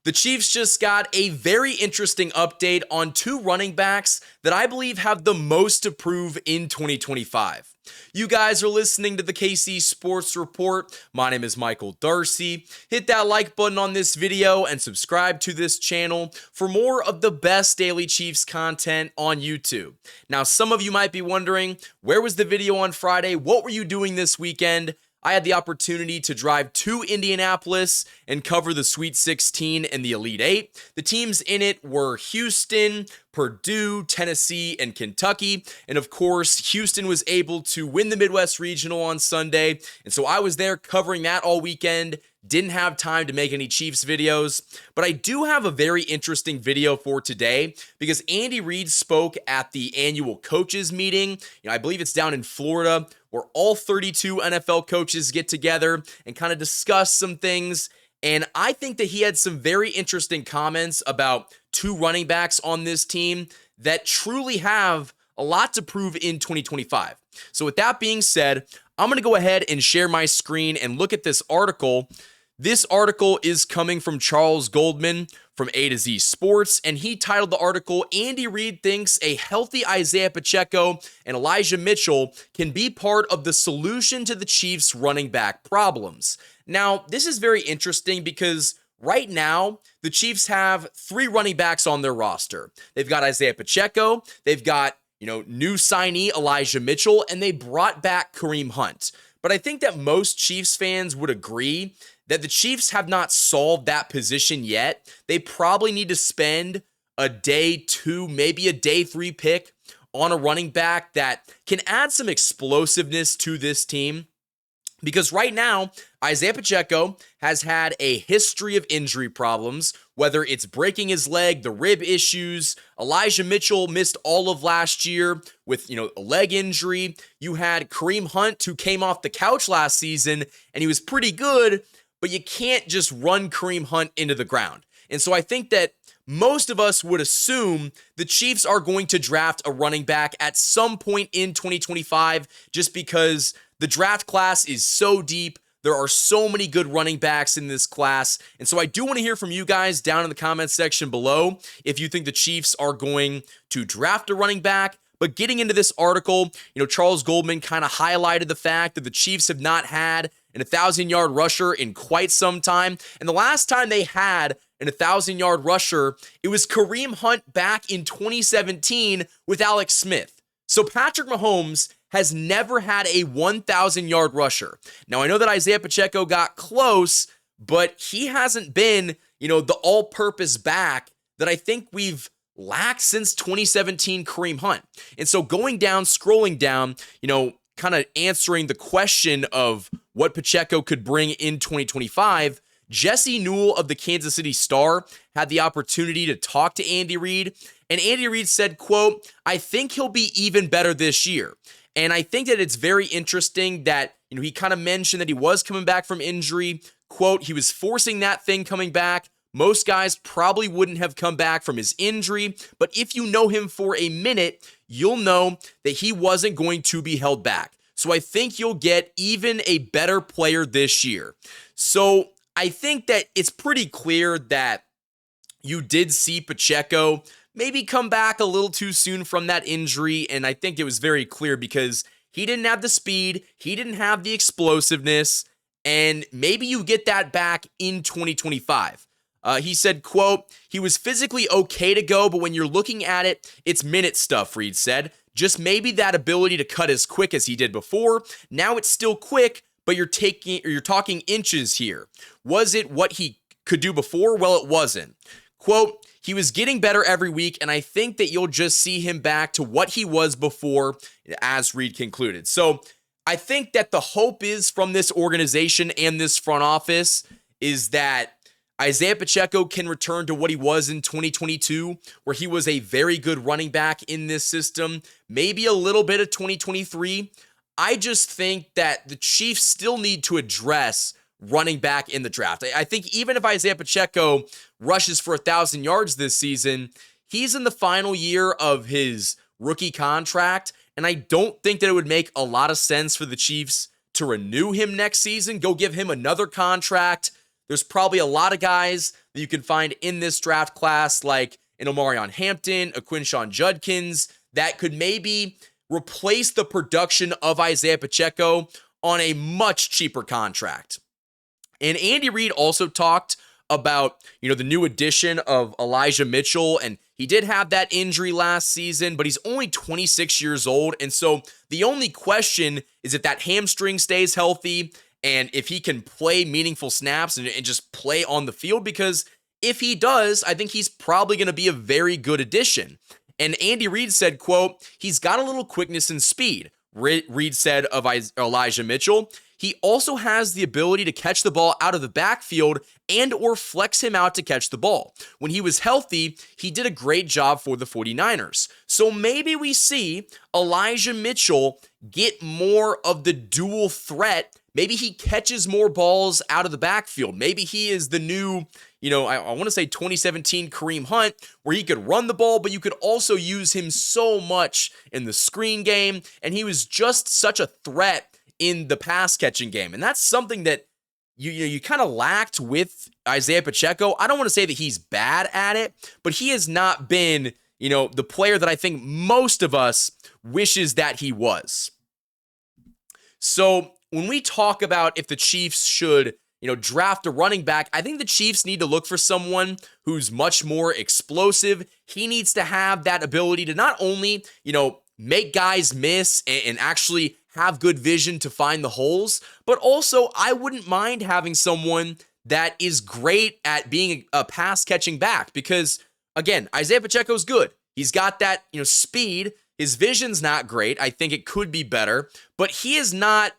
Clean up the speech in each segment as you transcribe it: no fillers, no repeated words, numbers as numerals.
The Chiefs just got a very interesting update on two running backs that I believe have the most to prove in 2025. You guys are listening to the KC Sports Report. My name is Michael Darcy. Hit that like button on this video and subscribe to this channel for more of the best daily Chiefs content on YouTube. Now, some of you might be wondering, where was the video on Friday? What were you doing this weekend? I had the opportunity to drive to Indianapolis and cover the Sweet 16 and the Elite 8. The teams in it were Houston, Purdue, Tennessee, and Kentucky. And of course, Houston was able to win the Midwest Regional on Sunday. And so I was there covering that all weekend. Didn't have time to make any Chiefs videos, but I do have a very interesting video for today because Andy Reid spoke at the annual coaches meeting. I believe it's down in Florida, where all 32 NFL coaches get together and kind of discuss some things. And I think that he had some very interesting comments about two running backs on this team that truly have a lot to prove in 2025. So with that being said, I'm going to go ahead and share my screen and look at this article. This article is coming from Charles Goldman from A to Z Sports, and he titled the article, "Andy Reid thinks a healthy Isiah Pacheco and Elijah Mitchell can be part of the solution to the Chiefs' running back problems." Now, this is very interesting because right now, the Chiefs have three running backs on their roster. They've got Isiah Pacheco, they've got, new signee Elijah Mitchell, and they brought back Kareem Hunt. But I think that most Chiefs fans would agree that the Chiefs have not solved that position yet. They probably need to spend a day two, maybe a day three pick on a running back that can add some explosiveness to this team. Because right now, Isiah Pacheco has had a history of injury problems, whether it's breaking his leg, the rib issues. Elijah Mitchell missed all of last year with, a leg injury. You had Kareem Hunt, who came off the couch last season, and he was pretty good, but you can't just run Kareem Hunt into the ground. And so I think that most of us would assume the Chiefs are going to draft a running back at some point in 2025 just because the draft class is so deep. There are so many good running backs in this class. And so I do want to hear from you guys down in the comments section below if you think the Chiefs are going to draft a running back. But getting into this article, Charles Goldman kind of highlighted the fact that the Chiefs have not had an 1,000-yard rusher in quite some time. And the last time they had an 1,000-yard rusher, it was Kareem Hunt back in 2017 with Alex Smith. So Patrick Mahomes has never had a 1,000-yard rusher. Now, I know that Isiah Pacheco got close, but he hasn't been, the all-purpose back that I think we've lacked since 2017 Kareem Hunt. And so scrolling down, kind of answering the question of what Pacheco could bring in 2025, Jesse Newell of the Kansas City Star had the opportunity to talk to Andy Reid, and Andy Reid said, quote, "I think he'll be even better this year." And I think that it's very interesting that, he kind of mentioned that he was coming back from injury. Quote, "He was forcing that thing coming back. Most guys probably wouldn't have come back from his injury, but if you know him for a minute, you'll know that he wasn't going to be held back. So I think you'll get even a better player this year." So I think that it's pretty clear that you did see Pacheco maybe come back a little too soon from that injury, and I think it was very clear because he didn't have the speed, he didn't have the explosiveness, and maybe you get that back in 2025. He said, quote, "He was physically okay to go, but when you're looking at it, it's minute stuff," Reid said. "Just maybe that ability to cut as quick as he did before. Now it's still quick, but you're talking inches here. Was it what he could do before? Well, it wasn't." Quote, "He was getting better every week, and I think that you'll just see him back to what he was before," as Reid concluded. So I think that the hope is from this organization and this front office is that Isiah Pacheco can return to what he was in 2022, where he was a very good running back in this system, maybe a little bit of 2023. I just think that the Chiefs still need to address running back in the draft. I think even if Isiah Pacheco rushes for 1,000 yards this season, he's in the final year of his rookie contract, and I don't think that it would make a lot of sense for the Chiefs to renew him next season, go give him another contract There's probably a lot of guys that you can find in this draft class, like an Omarion Hampton, a Quinshon Judkins, that could maybe replace the production of Isiah Pacheco on a much cheaper contract. And Andy Reid also talked about, the new addition of Elijah Mitchell, and he did have that injury last season, but he's only 26 years old, and so the only question is if that hamstring stays healthy and if he can play meaningful snaps and just play on the field, because if he does, I think he's probably going to be a very good addition. And Andy Reid said, quote, "He's got a little quickness and speed." Reid said of Elijah Mitchell, "He also has the ability to catch the ball out of the backfield and or flex him out to catch the ball. When he was healthy, he did a great job for the 49ers. So maybe we see Elijah Mitchell get more of the dual threat. Maybe he catches more balls out of the backfield. Maybe he is the new, I want to say 2017 Kareem Hunt, where he could run the ball, but you could also use him so much in the screen game, and he was just such a threat in the pass catching game. And that's something that you kind of lacked with Isiah Pacheco. I don't want to say that he's bad at it, but he has not been, the player that I think most of us wishes that he was. So when we talk about if the Chiefs should, draft a running back, I think the Chiefs need to look for someone who's much more explosive. He needs to have that ability to not only, make guys miss and actually have good vision to find the holes, but also I wouldn't mind having someone that is great at being a pass catching back, because again, Isiah Pacheco's good. He's got that, speed. His vision's not great. I think it could be better, but he is not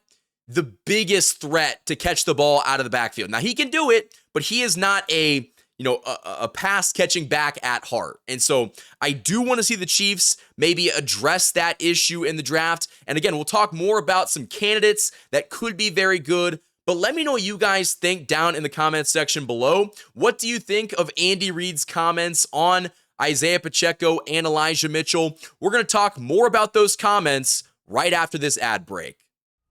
the biggest threat to catch the ball out of the backfield. Now he can do it, but he is not a pass catching back at heart. And so I do want to see the Chiefs maybe address that issue in the draft. And again, we'll talk more about some candidates that could be very good, but let me know what you guys think down in the comments section below. What do you think of Andy Reid's comments on Isiah Pacheco and Elijah Mitchell? We're going to talk more about those comments right after this ad break.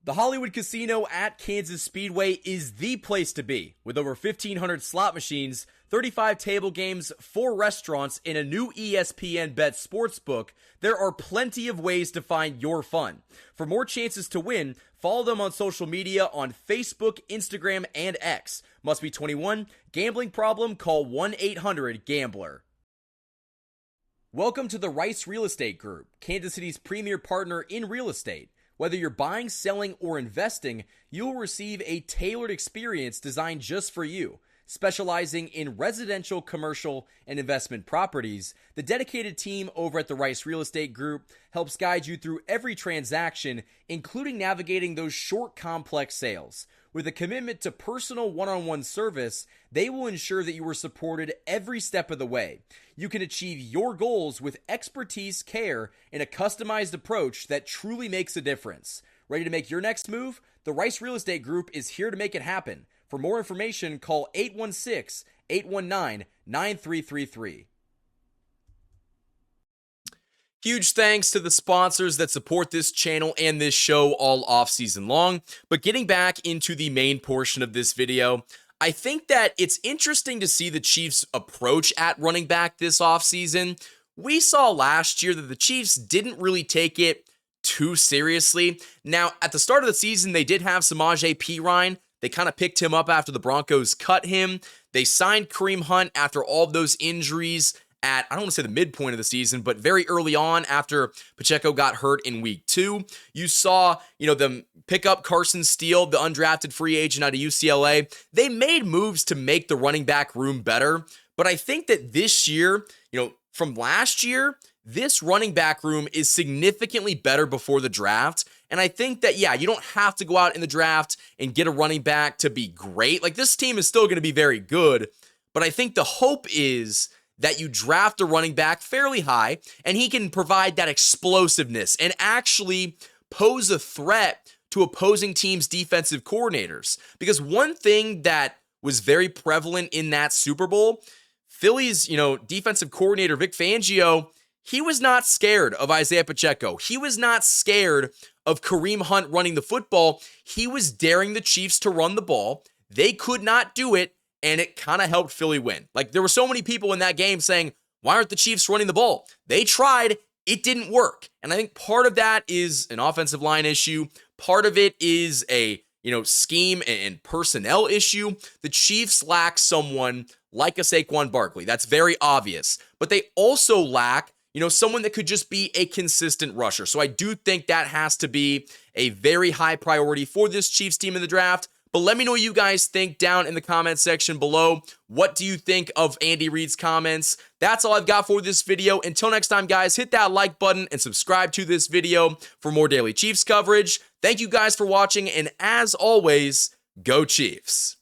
The Hollywood Casino at Kansas Speedway is the place to be. With over 1,500 slot machines, 35 table games, 4 restaurants, and a new ESPN Bet sportsbook, there are plenty of ways to find your fun. For more chances to win, follow them on social media on Facebook, Instagram, and X. Must be 21. Gambling problem? Call 1-800-GAMBLER. Welcome to the Rice Real Estate Group, Kansas City's premier partner in real estate. Whether you're buying, selling, or investing, you'll receive a tailored experience designed just for you. Specializing in residential, commercial, and investment properties, the dedicated team over at the Rice Real Estate Group helps guide you through every transaction, including navigating those short, complex sales. With a commitment to personal one-on-one service, they will ensure that you are supported every step of the way. You can achieve your goals with expertise, care, and a customized approach that truly makes a difference. Ready to make your next move? The Rice Real Estate Group is here to make it happen. For more information, call 816-819-9333. Huge thanks to the sponsors that support this channel and this show all off season long. But getting back into the main portion of this video, I think that it's interesting to see the Chiefs' approach at running back this offseason. We saw last year that the Chiefs didn't really take it too seriously. Now, at the start of the season, they did have Samaje Perine. They kind of picked him up after the Broncos cut him. They signed Kareem Hunt after all of those injuries at, I don't want to say the midpoint of the season, but very early on after Pacheco got hurt in week 2. You saw, them pick up Carson Steele, the undrafted free agent out of UCLA. They made moves to make the running back room better. But I think that this year, from last year, this running back room is significantly better before the draft. And I think that, you don't have to go out in the draft and get a running back to be great. Like, this team is still going to be very good. But I think the hope is that you draft a running back fairly high and he can provide that explosiveness and actually pose a threat to opposing teams' defensive coordinators. Because one thing that was very prevalent in that Super Bowl, Philly's, defensive coordinator Vic Fangio, he was not scared of Isiah Pacheco. He was not scared of Kareem Hunt running the football. He was daring the Chiefs to run the ball. They could not do it, and it kind of helped Philly win. Like, there were so many people in that game saying, why aren't the Chiefs running the ball? They tried, it didn't work. And I think part of that is an offensive line issue. Part of it is a scheme and personnel issue. The Chiefs lack someone like a Saquon Barkley. That's very obvious. But they also lack, someone that could just be a consistent rusher. So I do think that has to be a very high priority for this Chiefs team in the draft. But let me know what you guys think down in the comment section below. What do you think of Andy Reid's comments? That's all I've got for this video. Until next time, guys, hit that like button and subscribe to this video for more daily Chiefs coverage. Thank you guys for watching, and as always, go Chiefs.